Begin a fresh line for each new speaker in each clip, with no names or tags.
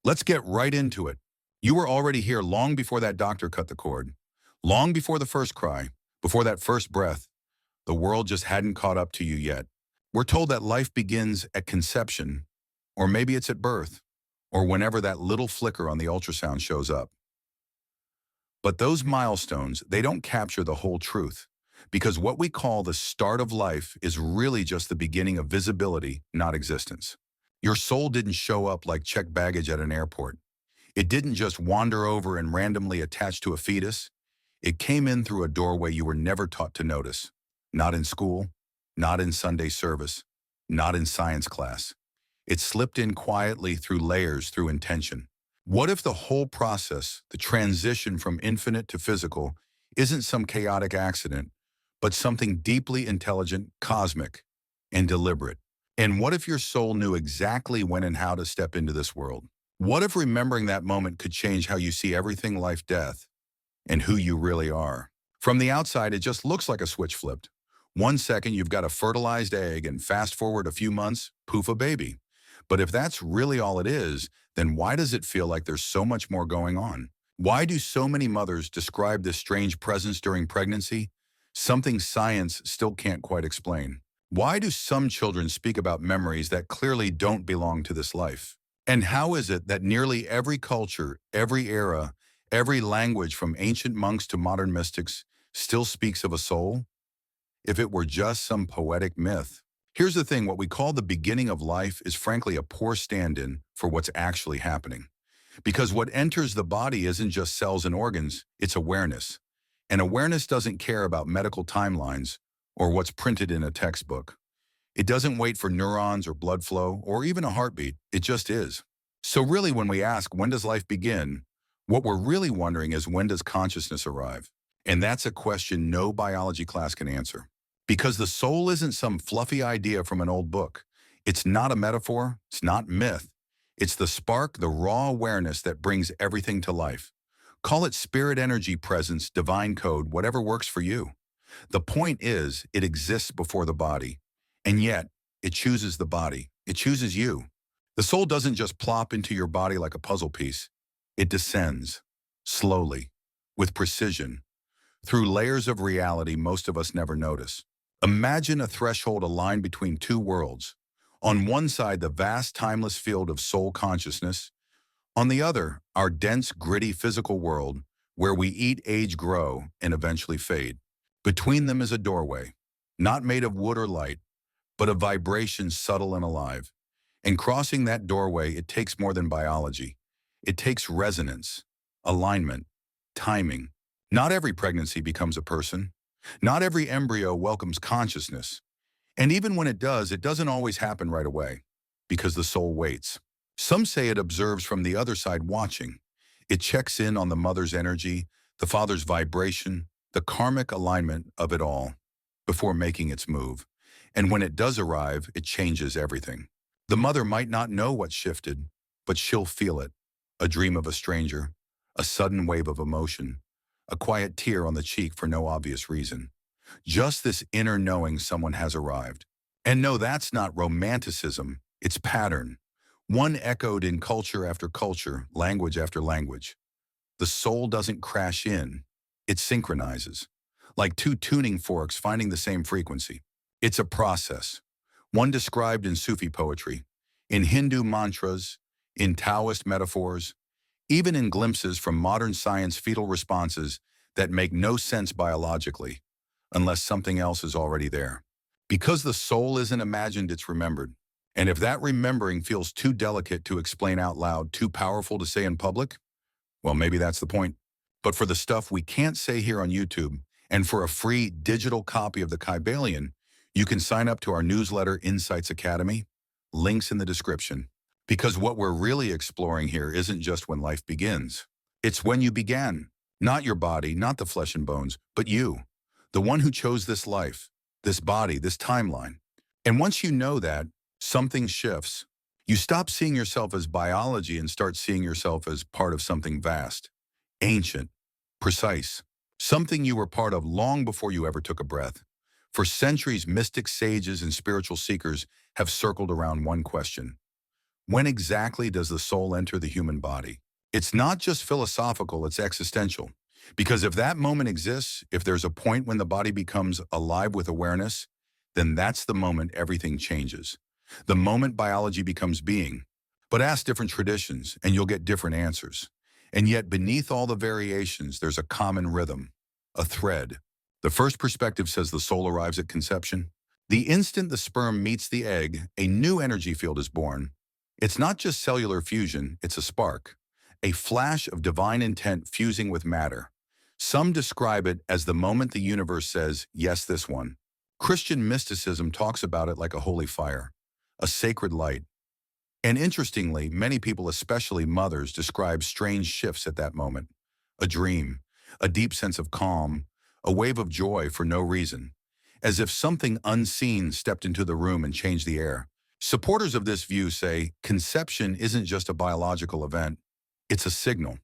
Let's get right into it. You were already here long before that doctor cut the cord, long before the first cry, before that first breath. The world just hadn't caught up to you yet. We're told that life begins at conception, or maybe it's at birth, or whenever that little flicker on the ultrasound shows up. But those milestones, they don't capture the whole truth, because what we call the start of life is really just the beginning of visibility, not existence. Your soul didn't show up like checked baggage at an airport. It didn't just wander over and randomly attach to a fetus. It came in through a doorway you were never taught to notice. Not in school, not in Sunday service, not in science class. It slipped in quietly through layers, through intention. What if the whole process, the transition from infinite to physical, isn't some chaotic accident, but something deeply intelligent, cosmic, and deliberate? And what if your soul knew exactly when and how to step into this world? What if remembering that moment could change how you see everything, life, death, and who you really are? From the outside, it just looks like a switch flipped. 1 second, you've got a fertilized egg, and fast forward a few months, poof, a baby. But if that's really all it is, then why does it feel like there's so much more going on? Why do so many mothers describe this strange presence during pregnancy? Something science still can't quite explain. Why do some children speak about memories that clearly don't belong to this life? And how is it that nearly every culture, every era, every language from ancient monks to modern mystics still speaks of a soul? If it were just some poetic myth. Here's the thing, what we call the beginning of life is frankly a poor stand-in for what's actually happening. Because what enters the body isn't just cells and organs, it's awareness. And awareness doesn't care about medical timelines or what's printed in a textbook. It doesn't wait for neurons or blood flow or even a heartbeat, it just is. So really when we ask, when does life begin? What we're really wondering is, when does consciousness arrive? And that's a question no biology class can answer. Because the soul isn't some fluffy idea from an old book. It's not a metaphor, it's not myth. It's the spark, the raw awareness that brings everything to life. Call it spirit energy, presence, divine code, whatever works for you. The point is, it exists before the body. And yet, it chooses the body. It chooses you. The soul doesn't just plop into your body like a puzzle piece. It descends, slowly, with precision, through layers of reality most of us never notice. Imagine a threshold, a line between two worlds. On one side, the vast, timeless field of soul consciousness. On the other, our dense, gritty physical world, where we eat, age, grow, and eventually fade. Between them is a doorway, not made of wood or light, but of vibration subtle and alive. And crossing that doorway, it takes more than biology. It takes resonance, alignment, timing. Not every pregnancy becomes a person. Not every embryo welcomes consciousness. And even when it does, it doesn't always happen right away, because the soul waits. Some say it observes from the other side, watching. It checks in on the mother's energy, the father's vibration, the karmic alignment of it all, before making its move. And when it does arrive, it changes everything. The mother might not know what shifted, but she'll feel it. A dream of a stranger, a sudden wave of emotion, a quiet tear on the cheek for no obvious reason. Just this inner knowing someone has arrived. And no, that's not romanticism, it's pattern. One echoed in culture after culture, language after language. The soul doesn't crash in, it synchronizes. Like two tuning forks finding the same frequency. It's a process. One described in Sufi poetry, in Hindu mantras, in Taoist metaphors, even in glimpses from modern science, fetal responses that make no sense biologically, unless something else is already there. Because the soul isn't imagined, it's remembered. And if that remembering feels too delicate to explain out loud, too powerful to say in public, well, maybe that's the point. But for the stuff we can't say here on YouTube, and for a free digital copy of the Kybalion, you can sign up to our newsletter, Insights Academy. Links in the description. Because what we're really exploring here isn't just when life begins. It's when you began. Not your body, not the flesh and bones, but you. The one who chose this life, this body, this timeline. And once you know that, something shifts. You stop seeing yourself as biology and start seeing yourself as part of something vast, ancient, precise. Something you were part of long before you ever took a breath. For centuries, mystics, sages, and spiritual seekers have circled around one question. When exactly does the soul enter the human body? It's not just philosophical, it's existential. Because if that moment exists, if there's a point when the body becomes alive with awareness, then that's the moment everything changes. The moment biology becomes being. But ask different traditions, and you'll get different answers. And yet, beneath all the variations, there's a common rhythm, a thread. The first perspective says the soul arrives at conception. The instant the sperm meets the egg, a new energy field is born. It's not just cellular fusion, it's a spark, a flash of divine intent fusing with matter. Some describe it as the moment the universe says, yes, this one. Christian mysticism talks about it like a holy fire, a sacred light. And interestingly, many people, especially mothers, describe strange shifts at that moment. A dream, a deep sense of calm, a wave of joy for no reason, as if something unseen stepped into the room and changed the air. Supporters of this view say conception isn't just a biological event, it's a signal,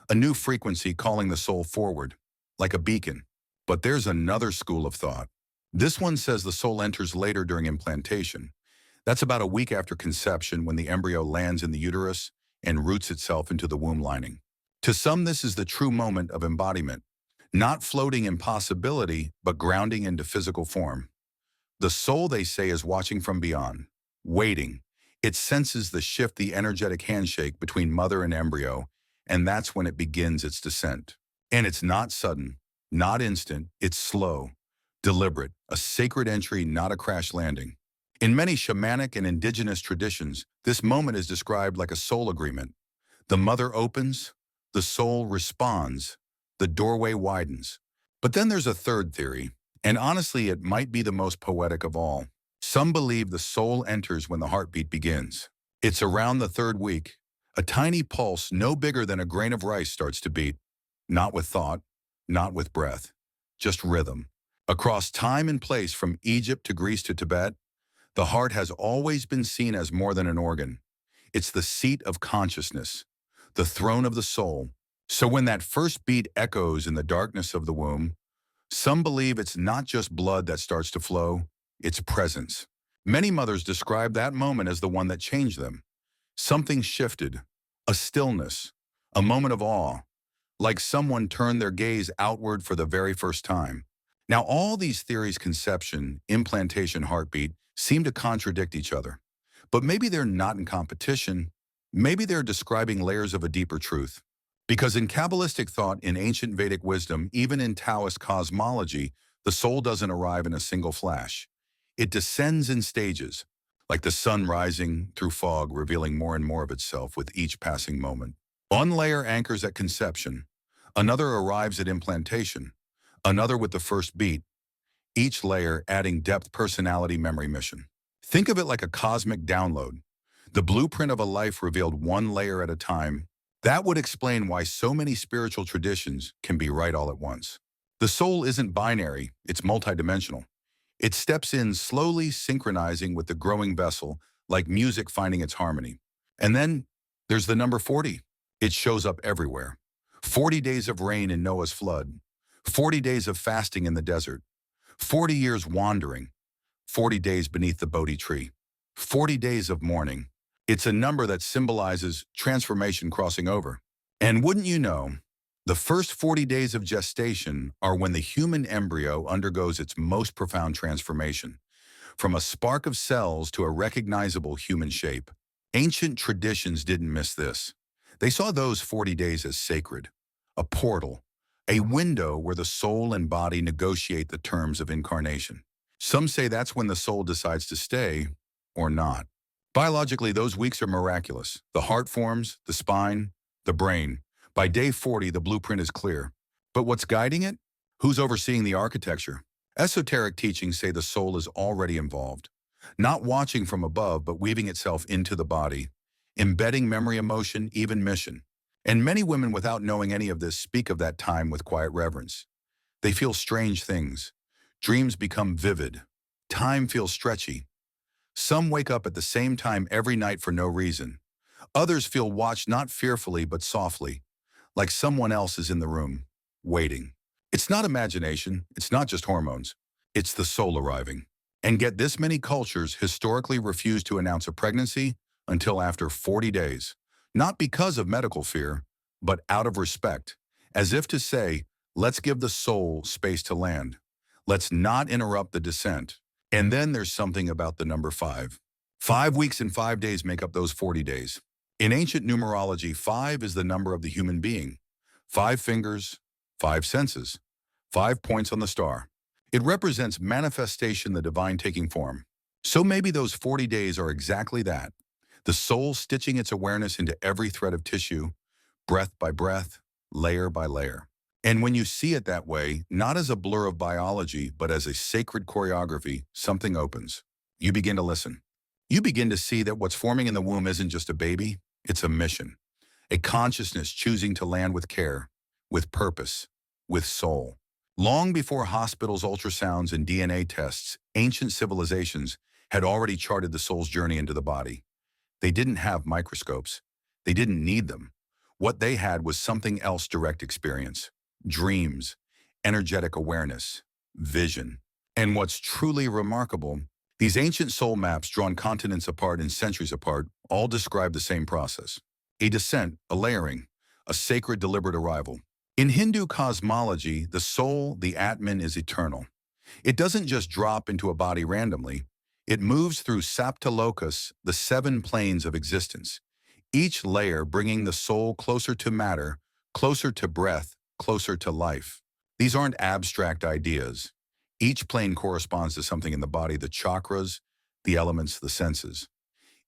a new frequency calling the soul forward, like a beacon. But there's another school of thought. This one says the soul enters later during implantation. That's about a week after conception when the embryo lands in the uterus and roots itself into the womb lining. To some, this is the true moment of embodiment, not floating in possibility, but grounding into physical form. The soul, they say, is watching from beyond, waiting. It senses the shift, the energetic handshake between mother and embryo, and that's when it begins its descent. And it's not sudden, not instant, it's slow, deliberate, a sacred entry, not a crash landing. In many shamanic and indigenous traditions, this moment is described like a soul agreement. The mother opens, the soul responds, the doorway widens. But then there's a third theory, and honestly, it might be the most poetic of all. Some believe the soul enters when the heartbeat begins. It's around the third week. A tiny pulse, no bigger than a grain of rice, starts to beat. Not with thought, not with breath, just rhythm. Across time and place, from Egypt to Greece to Tibet, the heart has always been seen as more than an organ. It's the seat of consciousness, the throne of the soul. So when that first beat echoes in the darkness of the womb, some believe it's not just blood that starts to flow, it's presence. Many mothers describe that moment as the one that changed them. Something shifted, a stillness, a moment of awe, like someone turned their gaze outward for the very first time. Now, all these theories, conception, implantation, heartbeat, seem to contradict each other. But maybe they're not in competition. Maybe they're describing layers of a deeper truth. Because in Kabbalistic thought, in ancient Vedic wisdom, even in Taoist cosmology, the soul doesn't arrive in a single flash. It descends in stages, like the sun rising through fog, revealing more and more of itself with each passing moment. One layer anchors at conception, another arrives at implantation, another with the first beat, each layer adding depth, personality, memory, mission. Think of it like a cosmic download, the blueprint of a life revealed one layer at a time. That would explain why so many spiritual traditions can be right all at once. The soul isn't binary, it's multidimensional. It steps in slowly, synchronizing with the growing vessel, like music finding its harmony. And then there's the number 40. It shows up everywhere. 40 days of rain in Noah's flood, 40 days of fasting in the desert, 40 years wandering, 40 days beneath the Bodhi tree, 40 days of mourning. It's a number that symbolizes transformation crossing over. And wouldn't you know, the first 40 days of gestation are when the human embryo undergoes its most profound transformation, from a spark of cells to a recognizable human shape. Ancient traditions didn't miss this. They saw those 40 days as sacred, a portal, a window where the soul and body negotiate the terms of incarnation. Some say that's when the soul decides to stay or not. Biologically, those weeks are miraculous. The heart forms, the spine, the brain. By day 40, the blueprint is clear. But what's guiding it? Who's overseeing the architecture? Esoteric teachings say the soul is already involved, not watching from above, but weaving itself into the body, embedding memory, emotion, even mission. And many women, without knowing any of this, speak of that time with quiet reverence. They feel strange things. Dreams become vivid. Time feels stretchy. Some wake up at the same time every night for no reason. Others feel watched not fearfully but softly, like someone else is in the room, waiting. It's not imagination, it's not just hormones, it's the soul arriving. And yet this many cultures historically refuse to announce a pregnancy, until after 40 days, not because of medical fear, but out of respect, as if to say, let's give the soul space to land. Let's not interrupt the descent. And then there's something about the number 5. 5 weeks and 5 days make up those 40 days. In ancient numerology, 5 is the number of the human being. 5 fingers, 5 senses, 5 points on the star. It represents manifestation, the divine taking form. So maybe those 40 days are exactly that. The soul stitching its awareness into every thread of tissue, breath by breath, layer by layer. And when you see it that way, not as a blur of biology, but as a sacred choreography, something opens. You begin to listen. You begin to see that what's forming in the womb isn't just a baby, it's a mission. A consciousness choosing to land with care, with purpose, with soul. Long before hospitals, ultrasounds, and DNA tests, ancient civilizations had already charted the soul's journey into the body. They didn't have microscopes. They didn't need them. What they had was something else: direct experience, dreams, energetic awareness, vision. And what's truly remarkable, these ancient soul maps, drawn continents apart and centuries apart, all describe the same process. A descent, a layering, a sacred deliberate arrival. In Hindu cosmology, the soul, the Atman, is eternal. It doesn't just drop into a body randomly. It moves through Saptalokas, the 7 planes of existence, each layer bringing the soul closer to matter, closer to breath, closer to life. These aren't abstract ideas. Each plane corresponds to something in the body: the chakras, the elements, the senses.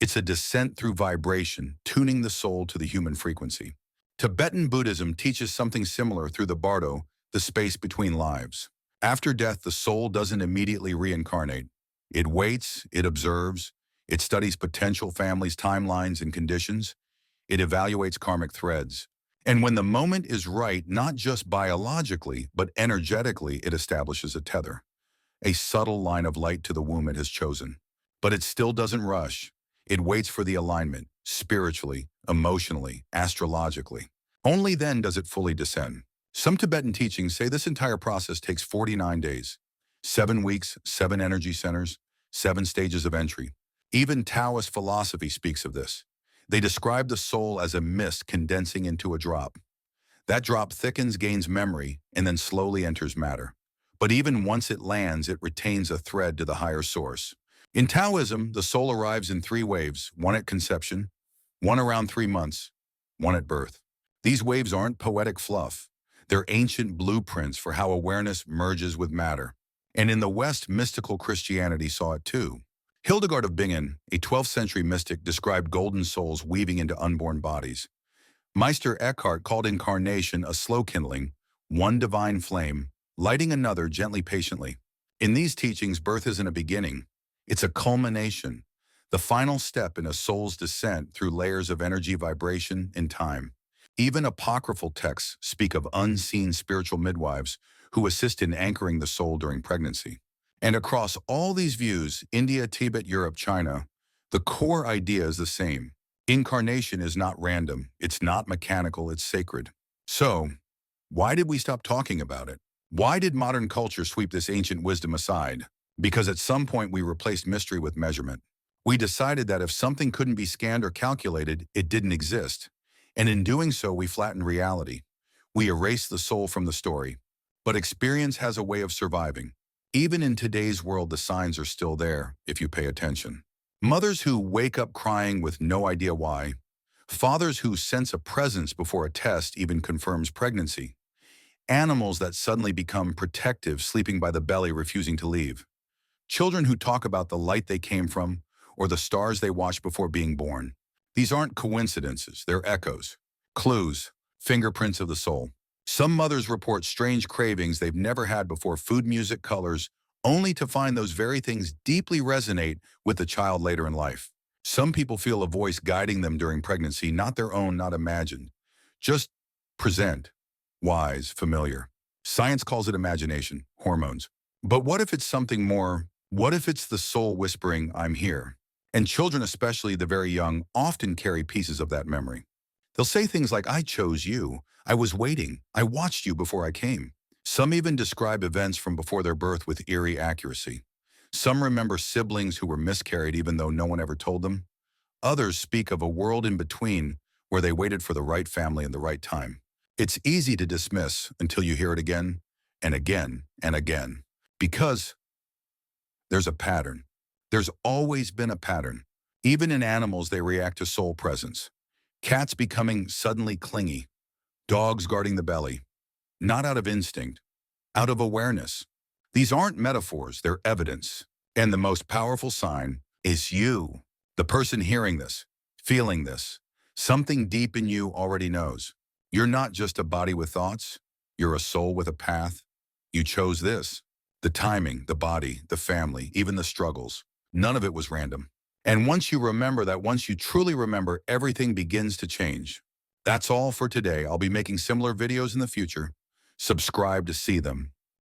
It's a descent through vibration, tuning the soul to the human frequency. Tibetan Buddhism teaches something similar through the bardo, the space between lives. After death, the soul doesn't immediately reincarnate. It waits, it observes, it studies potential families, timelines, and conditions. It evaluates karmic threads. And when the moment is right, not just biologically, but energetically, it establishes a tether, a subtle line of light to the womb it has chosen. But it still doesn't rush. It waits for the alignment, spiritually, emotionally, astrologically. Only then does it fully descend. Some Tibetan teachings say this entire process takes 49 days, 7 weeks, 7 energy centers, 7 stages of entry. Even Taoist philosophy speaks of this. They describe the soul as a mist condensing into a drop. That drop thickens, gains memory, and then slowly enters matter. But even once it lands, it retains a thread to the higher source. In Taoism, the soul arrives in 3 waves: one at conception, one around 3 months, one at birth. These waves aren't poetic fluff. They're ancient blueprints for how awareness merges with matter. And in the West, mystical Christianity saw it too. Hildegard of Bingen, a 12th century mystic, described golden souls weaving into unborn bodies. Meister Eckhart called incarnation a slow kindling, one divine flame, lighting another gently, patiently. In these teachings, birth isn't a beginning. It's a culmination, the final step in a soul's descent through layers of energy, vibration, and time. Even apocryphal texts speak of unseen spiritual midwives who assist in anchoring the soul during pregnancy. And across all these views, India, Tibet, Europe, China, the core idea is the same. Incarnation is not random, it's not mechanical, it's sacred. So, why did we stop talking about it? Why did modern culture sweep this ancient wisdom aside? Because at some point we replaced mystery with measurement. We decided that if something couldn't be scanned or calculated, it didn't exist. And in doing so, we flattened reality. We erased the soul from the story. But experience has a way of surviving. Even in today's world, the signs are still there, if you pay attention. Mothers who wake up crying with no idea why. Fathers who sense a presence before a test even confirms pregnancy. Animals that suddenly become protective, sleeping by the belly, refusing to leave. Children who talk about the light they came from or the stars they watched before being born. These aren't coincidences, they're echoes, clues, fingerprints of the soul. Some mothers report strange cravings they've never had before: food, music, colors, only to find those very things deeply resonate with the child later in life. Some people feel a voice guiding them during pregnancy, not their own, not imagined. Just present, wise, familiar. Science calls it imagination, hormones. But what if it's something more? What if it's the soul whispering, "I'm here"? And children, especially the very young, often carry pieces of that memory. They'll say things like, "I chose you. I was waiting. I watched you before I came." Some even describe events from before their birth with eerie accuracy. Some remember siblings who were miscarried even though no one ever told them. Others speak of a world in between where they waited for the right family and the right time. It's easy to dismiss until you hear it again and again and again. Because there's a pattern. There's always been a pattern. Even in animals, they react to soul presence. Cats becoming suddenly clingy, dogs guarding the belly, not out of instinct, out of awareness. These aren't metaphors, they're evidence. And the most powerful sign is you, the person hearing this, feeling this. Something deep in you already knows. You're not just a body with thoughts, you're a soul with a path. You chose this. The timing, the body, the family, even the struggles. None of it was random. And once you remember that, once you truly remember, everything begins to change. That's all for today. I'll be making similar videos in the future. Subscribe to see them.